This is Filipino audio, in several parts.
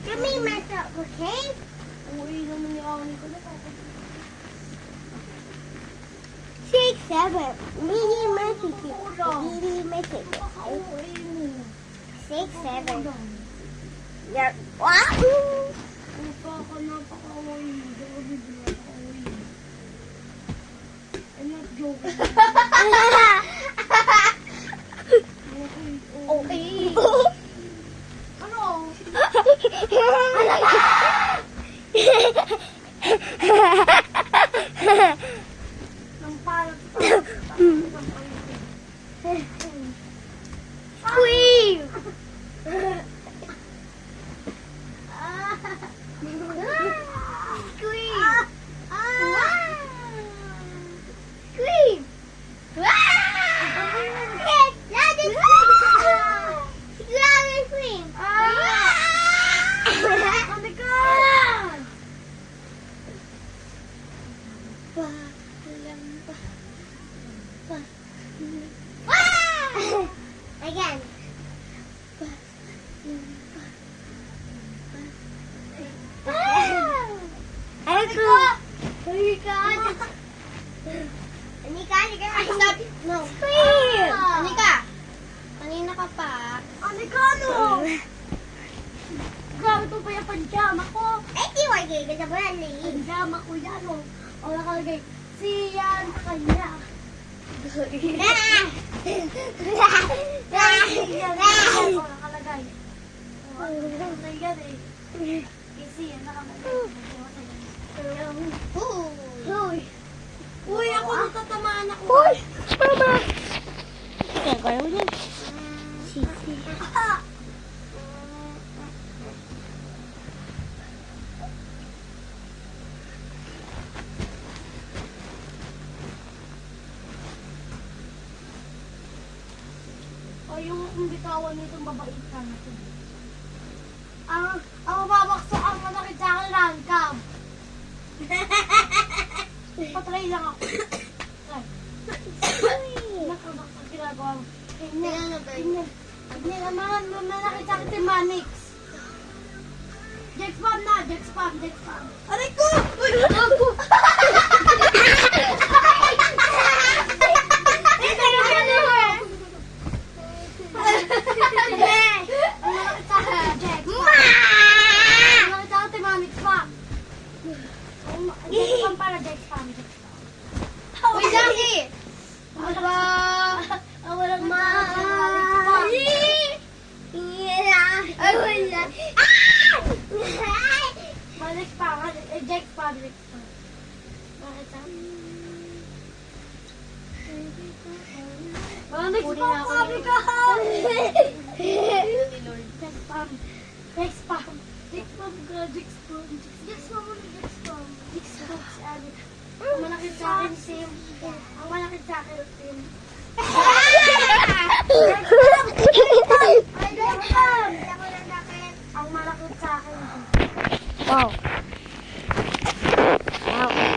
Give me mess up, okay? Uwi naman ni Ani ko na. 6, 7. Really message it. Really message it. Uwi mo. 6, 7. Yeah. What? Napaka-uwi. Napaka-uwi. I'm not joking. Okay. Ano? Nang parang Squeeze! Squeeze! Squeeze! Again. Anika, no. Anika, kanina ka pa. Anika, ano? Grabe ito pa yung panjama ko. Eh, di wag kayo sa bulan eh. Panjama ko yan, oh. O, nakalagay. Siyan sa kanya. Siyan. O, nakalagay. O, nakalagay yan eh. Kasi yan, nakalagay. Uy. Uy, ako natatamaan ako. Uy, mama. Kaya kaya mo yan. Sisi. Ayaw akong bitawan nitong babait ka natin. Ang mababakso ang manakit sa akin lang, Cam. Patry lang ako. Nakabakso ang ginagawa mo. Tingnan naman, manakit sa akin si Manix. Jack spam na, Jack spam. Aray ko! Uy! Ako! Para Jack spam. Uy, Jackie! Aba! Walang Ay, wala. Jack spam. Jack spam. Bakit ah? Jack spam, sabi ka! Jack spam. Jack spam. Jack spam ka. Jack spam. Jack spam mo na Jack spam. Jack spam si Ani. Ang malaki sa akin, Sim. Ang malaki sa akin, Sim. Ang malaki sa akin. Wow.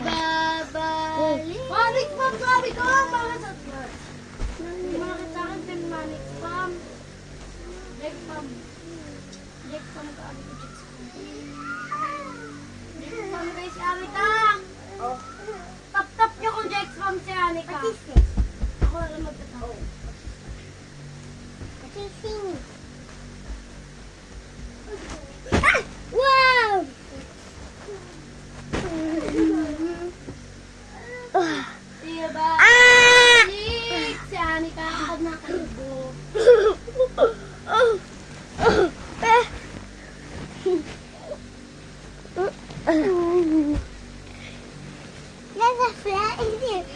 Babalik. Manik spam, sabi ko. Bakit sa malaki sa akin, Sim. Manik spam. Jack spam. Jack spam ka. Jack spam. Jack spam guys, si Anika. Tap-tap niyo kung Jack spam si Anika. What is this? Ako na lang magtatap. What is this? Ah! Wow! Diba? Ah! Si Anika, kapag nakalibo. There's a flat in here.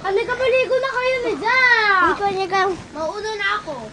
Anika, maligo na kayo ni Jack. Ikaw niya kang Mauna na ako.